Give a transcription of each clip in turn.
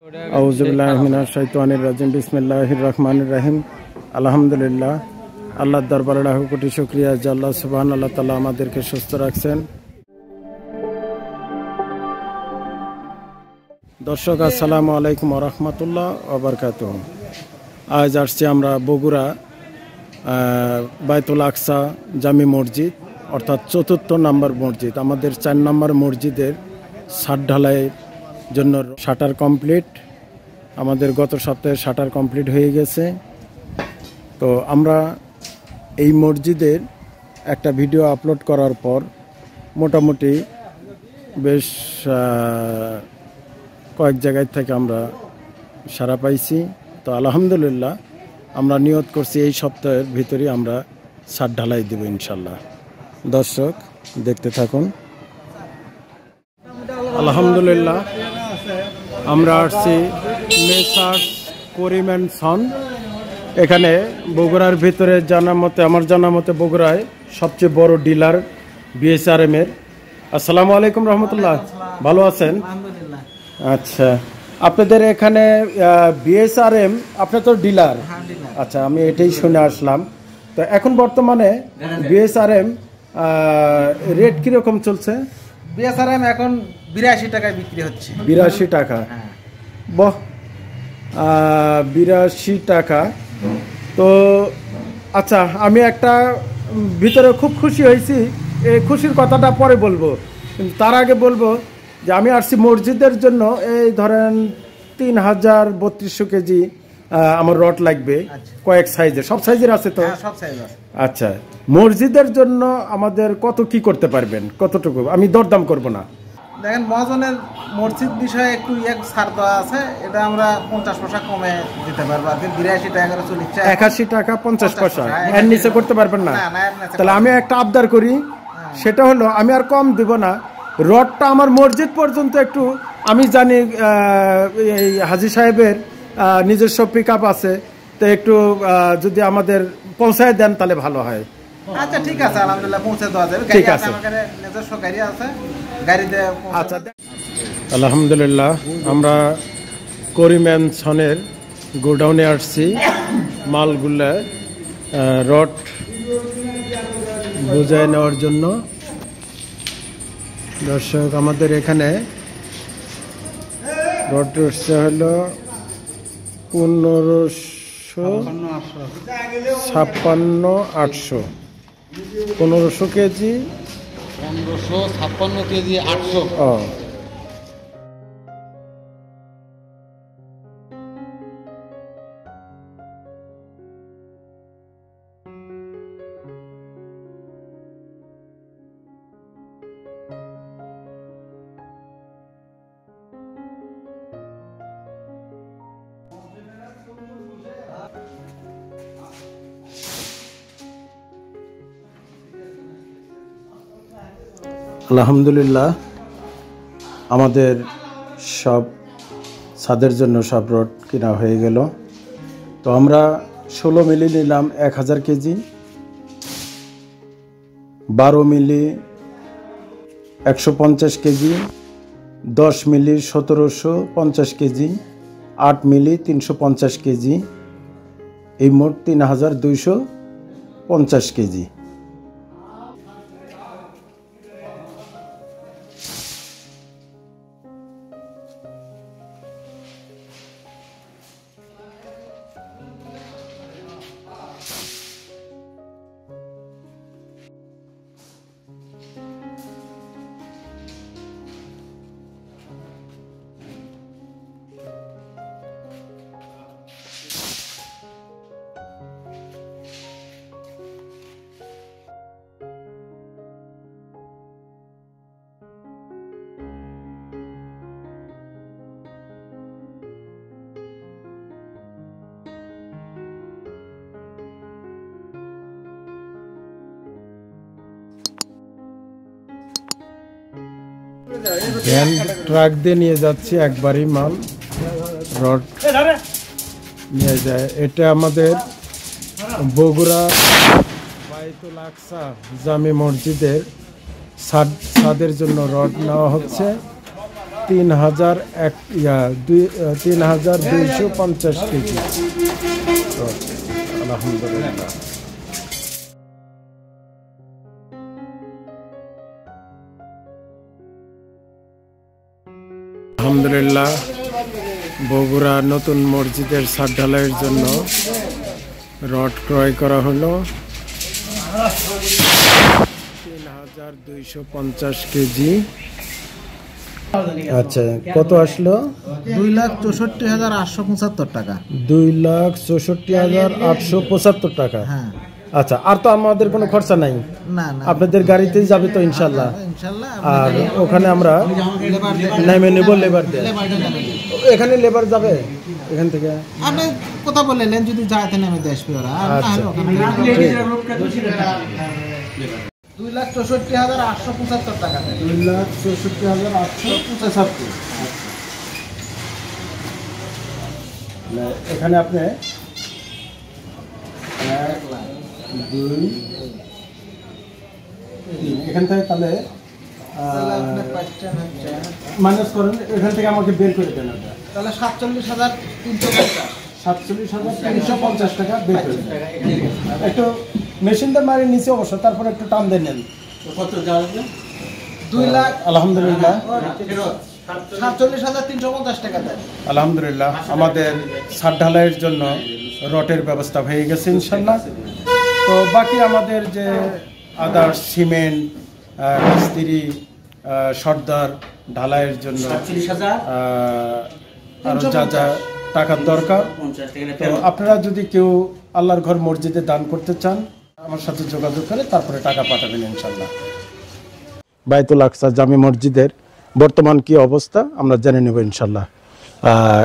আউযুবিল্লাহি মিনাশ শাইতানির রাজিম বিসমিল্লাহির রহমানির রহিম আলহামদুলিল্লাহ। আল্লাহর দরবারে লাখো কোটি শুকরিয়া যে আল্লাহ সুবহানাল্লাহ তাআলা আমাদেরকে সুস্থ রাখছেন। দর্শক আসসালামু আলাইকুম ওয়া রাহমাতুল্লাহ ওয়া বারাকাতুহু। আজ আসছি আমরা বগুড়া বাইতুল আকসা জামি মসজিদ, অর্থাৎ ৪র্থ নম্বর মসজিদ। আমাদের ৪ নম্বর মসজিদের ছাদ ঢালাইয়ের জন্য শাটার কমপ্লিট। আমাদের গত সপ্তাহে শাটার কমপ্লিট হয়ে গেছে। তো আমরা এই মসজিদের একটা ভিডিও আপলোড করার পর মোটামুটি বেশ কয়েক জায়গায় থেকে আমরা সাড়া পাইছি। তো আলহামদুলিল্লাহ আমরা নিয়ত করছি এই সপ্তাহের ভিতরেই আমরা ছাদ ঢালাই দেব ইনশাল্লাহ। দর্শক দেখতে থাকুন। আলহামদুলিল্লাহ আমরা আসছি মেসার্স করিম অ্যান্ড সন। এখানে বগুড়ার ভিতরে আমার জানা মতে বগুড়ায় সবচেয়ে বড় ডিলার বিএসআরএম এর। আসসালামু আলাইকুম রহমতুল্লাহ, ভালো আছেন? আচ্ছা, আপনাদের এখানে বিএসআরএম, আপনি তো ডিলার? আচ্ছা, আমি এটাই শুনে আসলাম। তো এখন বর্তমানে বিএসআরএম রেট কিরকম চলছে? বিএসআরএম এখন 82 টাকায় বিক্রি হচ্ছে। 82 টাকা? বাহ, 82 টাকা। তো আচ্ছা, আমি একটা ভিতরে খুব খুশি হয়েছি, এই খুশির কথাটা পরে বলবো, কিন্তু তার আগে বলবো যে আমি আসছি মসজিদের জন্য। এই ধরেন 3032 কেজি আমার রড লাগবে। কয়েক সাইজের, সব সাইজের আছে তো? সব সাইজ আছে। আচ্ছা, মসজিদের জন্য আমাদের কত কি করতে পারবেন, কতটুকু? আমি দরদাম করব না। দেখেন, মহাজনের মসজিদ বিষয়ে একটু ছাড় দেওয়া আছে, এটা আমরা 50 পয়সা কমে দিতে পারবো। 82 টাকা করে চলছে। 81 টাকা 50 পয়সা, এর নিচে করতে পারবেন না? তাহলে আমি একটা আবদার করি, সেটা হলো আমি আর কম দিব না। রডটা আমার মসজিদ পর্যন্ত একটু, আমি জানি এই হাজী সাহেবের নিজস্ব পিক আপ আছে, তো একটু যদি আমাদের পৌঁছায় দেন তাহলে ভালো হয়। আচ্ছা ঠিক আছে, আলহামদুলিল্লাহ পৌঁছে দেওয়া যাবে। ঠিক আছে, আমার নিজস্ব গাড়ি আছে, গাড়িতে। আচ্ছা, আলহামদুলিল্লাহ আমরা করিম অ্যান্ড সনের গোডাউনে আসছি মালগুলা রড বোঝায় নেওয়ার জন্য। দর্শক, আমাদের এখানে রড উঠছে হলো 1556 1500 কেজি। 1556 কেজি 800। আলহামদুলিল্লাহ আমাদের সব ছাদের জন্য সব রড কেনা হয়ে গেল। তো আমরা 16 মিলি নিলাম 1000 কেজি, 12 মিলি 150 কেজি, 10 মিলি 1750 কেজি, 8 মিলি 350 কেজি, এই মোট 3250 কেজি। ভ্যান ট্রাক দিয়ে নিয়ে যাচ্ছি একবারই মাল, রড নিয়ে যায়। এটা আমাদের বগুড়া বাইতুল আকসা জামি মসজিদের ছাদের জন্য রড নেওয়া হচ্ছে। 3250 কেজি রড। আলহামদুলিল্লাহ। আলহামদুলিল্লাহ, বগুড়া নতুন মসজিদের ছাদ ঢালাইয়ের জন্য রড ক্রয় করা হলো 3250 কেজি। আচ্ছা, কত আসলো? 2,64,875 টাকা। 2,64,875 টাকা। হ্যাঁ। আচ্ছা, আর তো আমাদের কোনো খরচা নাই? না না, আপনাদের গাড়িতেই যাবে তো ইনশাল্লাহ? ইনশাআল্লাহ। আর ওখানে আমরা নেমে নেব, লেবার দিয়ে। এখানে লেবার যাবে এখান থেকে? আপনি কথা বললেন যদি যাইতে নেমে দিয়ে আসবে ওরা। আচ্ছা, 2,64,875 টাকা। 2,64,875। এখানে আপনি 1 2 3 এখান থেকে তাহলে মাইনাস করেন, এখান থেকে আমাকে বের করে দেন। তাহলে 47,350। 47,350 টাকা বের করে দেন। একটু মেশিনটা মারি নিচে অবশ্য, তারপরে একটু টান দিয়ে নেন। কত যাবে? 2 লাখ। আলহামদুলিল্লাহ, 47,350 টাকা দেন। আলহামদুলিল্লাহ, আমাদের ছাদ ঢালাইয়ের জন্য রটের ব্যবস্থা হয়ে গেছে ইনশাল্লাহ। তো বাকি আমাদের যে আদার্স সিমেন্ট, মিস্ত্রি, সর্দার ঢালাইয়ের জন্য আরো যা যা টাকার দরকার, তো আপনারা যদি কেউ আল্লাহর ঘর মসজিদে দান করতে চান আমার সাথে যোগাযোগ করে তারপরে টাকা পাঠাবেন ইনশাল্লাহ। বাইতুল আকসা জামি মসজিদের বর্তমান কি অবস্থা আমরা জেনে নেব ইনশাল্লাহ।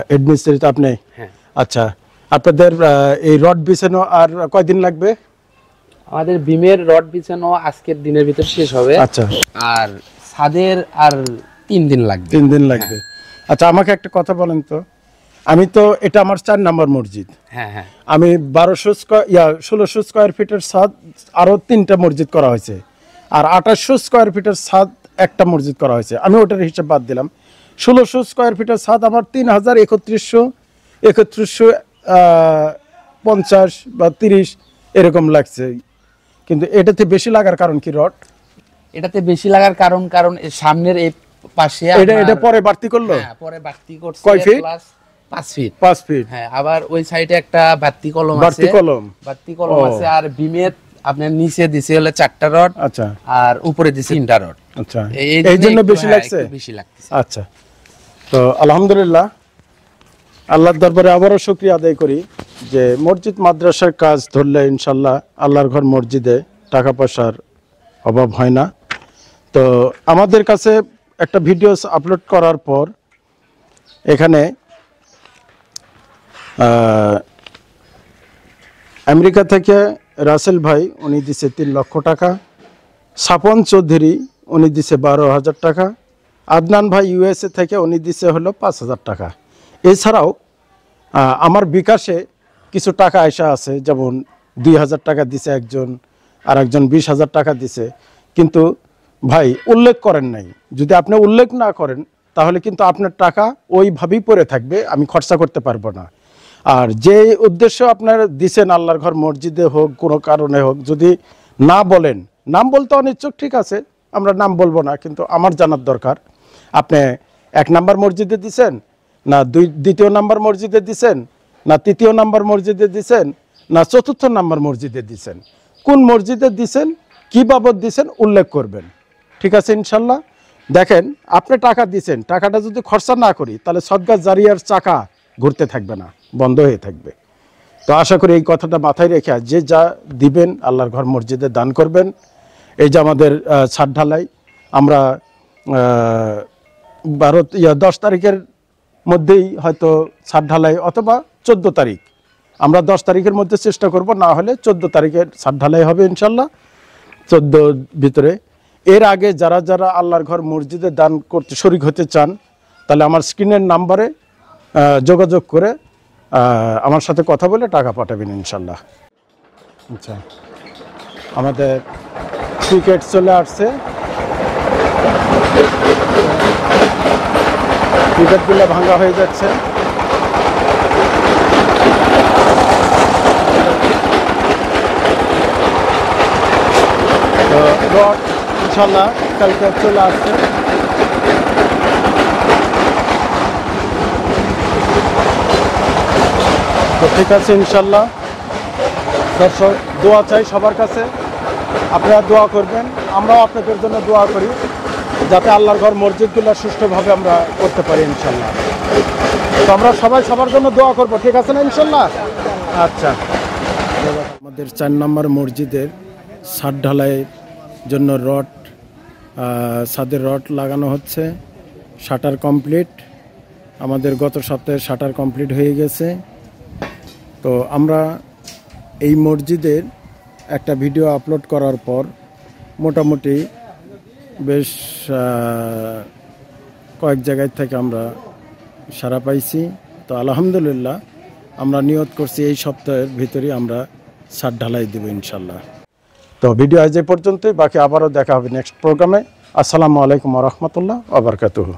অ্যাডমিনিস্ট্রেটর আপনি? হ্যাঁ। আচ্ছা, আপনাদের এই রড বিছানো আর কয়দিন লাগবে? আমাদের বিমের রড বিছানো আজকের দিনের ভিতর শেষ হবে। আচ্ছা, আর ছাদের আর 3 দিন লাগবে। 3 দিন লাগবে। আচ্ছা, আমাকে একটা কথা বলেন তো, আমি তো এটা আমার 4 নম্বর মসজিদ। হ্যাঁ হ্যাঁ, আমি 1600 স্কোয়ার ফিটের ছাদ আরো 3টা মসজিদ করা হয়েছে, আর 2800 স্কোয়ার ফিটের ছাদ একটা মসজিদ করা হয়েছে। আমি ওটার হিসাব বাদ দিলাম। 1600 স্কোয়ার ফিটের ছাদ আমার 3,3150 বা 30 এরকম লাগছে, কিন্তু এটাতে বেশি লাগার কারণ কি? রড এটাতে বেশি লাগার কারণ এর সামনের এই পাশে এটা পরে বাড়তি করলো। হ্যাঁ, পরে বাড়তি করছে। কয় ফিট? Plus 5 fit. 5 ফিট। হ্যাঁ, আবার ওই সাইডে একটা বাড়তি কলম আছে। বাড়তি কলম আছে। আর বিমের আপনার নিচে দিছে হলো 4টা রড। আচ্ছা, আর উপরে দিছে 3টা রড। আচ্ছা, এই জন্য বেশি লাগছে। বেশি লাগছে। আচ্ছা, তো আলহামদুলিল্লাহ, আল্লাহর দরবারে আবারও শুকরিয়া আদায় করি যে মসজিদ মাদ্রাসার কাজ ধরলে ইনশাল্লাহ আল্লাহর ঘর মসজিদে টাকা পয়সার অভাব হয় না। তো আমাদের কাছে একটা ভিডিও আপলোড করার পর এখানে আমেরিকা থেকে রাসেল ভাই উনি দিছে 3 লক্ষ টাকা, স্বপন চৌধুরী উনি দিছে 12,000 টাকা, আদনান ভাই ইউএসএ থেকে উনি দিছে হলো 5,000 টাকা। এছাড়াও আমার বিকাশে কিছু টাকা আইসা আছে, যেমন 2,000 টাকা দিছে একজন, আর একজন 20,000 টাকা দিছে, কিন্তু ভাই উল্লেখ করেন নাই। যদি আপনি উল্লেখ না করেন তাহলে কিন্তু আপনার টাকা ওইভাবেই পড়ে থাকবে, আমি খরচা করতে পারবো না। আর যে উদ্দেশ্য আপনারা দিছেন আল্লাহর ঘর মসজিদে হোক, কোনো কারণে হোক, যদি না বলেন, নাম বলতে অনিচ্ছুক, ঠিক আছে, আমরা নাম বলবো না, কিন্তু আমার জানার দরকার আপনি 1 নাম্বার মসজিদে দিছেন না 2য় নাম্বার মসজিদে দিছেন না 3য় নাম্বার মসজিদে দিছেন না 4র্থ নাম্বার মসজিদে দিছেন, কোন মসজিদে দিছেন, কি বাবদ দিছেন উল্লেখ করবেন। ঠিক আছে ইনশাল্লাহ। দেখেন, আপনি টাকা দিছেন, টাকাটা যদি খরচা না করি তাহলে সদকা জারিয়ার চাকা ঘুরতে থাকবে না, বন্ধ হয়ে থাকবে। তো আশা করি এই কথাটা মাথায় রেখে যে যা দিবেন আল্লাহর ঘর মসজিদে দান করবেন। এই যে আমাদের ছাদ ঢালাই আমরা 10 তারিখের মধ্যেই হয়তো ছাদ ঢালাই, অথবা 14 তারিখ, আমরা 10 তারিখের মধ্যে চেষ্টা করব, না হলে 14 তারিখের ছাদ ঢালাই হবে ইনশাল্লাহ, 14 ভিতরে। এর আগে যারা যারা আল্লাহর ঘর মসজিদে দান করতে শরীক হতে চান তাহলে আমার স্ক্রিনের নাম্বারে যোগাযোগ করে আমার সাথে কথা বলে টাকা পাঠাবেন ইনশাল্লাহ। আচ্ছা, আমাদের টিকিট চলে আসছে। পিভেটগুলো ভাঙা হয়ে যাচ্ছে। তো রড ইনশাল্লাহ কালকে চলে আসছে। তো ঠিক আছে ইনশাল্লাহ দর্শক, দোয়া চাই সবার কাছে, আপনারা দোয়া করবেন, আমরাও আপনাদের জন্য দোয়া করি যাতে আল্লাহর ঘর মসজিদগুলো সুষ্ঠুভাবে আমরা করতে পারি ইনশাল্লাহ। তো আমরা সবাই সবার জন্য দোয়া করব, ঠিক আছে না ইনশাল্লাহ? আচ্ছা, আমাদের 4 নম্বর মসজিদের ছাদ ঢালাইয়ের জন্য রড, ছাদের রড লাগানো হচ্ছে। শাটার কমপ্লিট, আমাদের গত সপ্তাহে শাটার কমপ্লিট হয়ে গেছে। তো আমরা এই মসজিদের একটা ভিডিও আপলোড করার পর মোটামুটি বেশ কয়েক জায়গায় থেকে আমরা সাড়া পাইছি। তো আলহামদুলিল্লাহ আমরা নিয়ত করছি এই সপ্তাহের ভিতরেই আমরা ছাদ ঢালাই দেব ইনশাল্লাহ। তো ভিডিও আজ এই পর্যন্তই, বাকি আবারও দেখা হবে নেক্সট প্রোগ্রামে। আসসালামু আলাইকুম ওয়া রাহমাতুল্লাহ ওয়া বারাকাতুহু।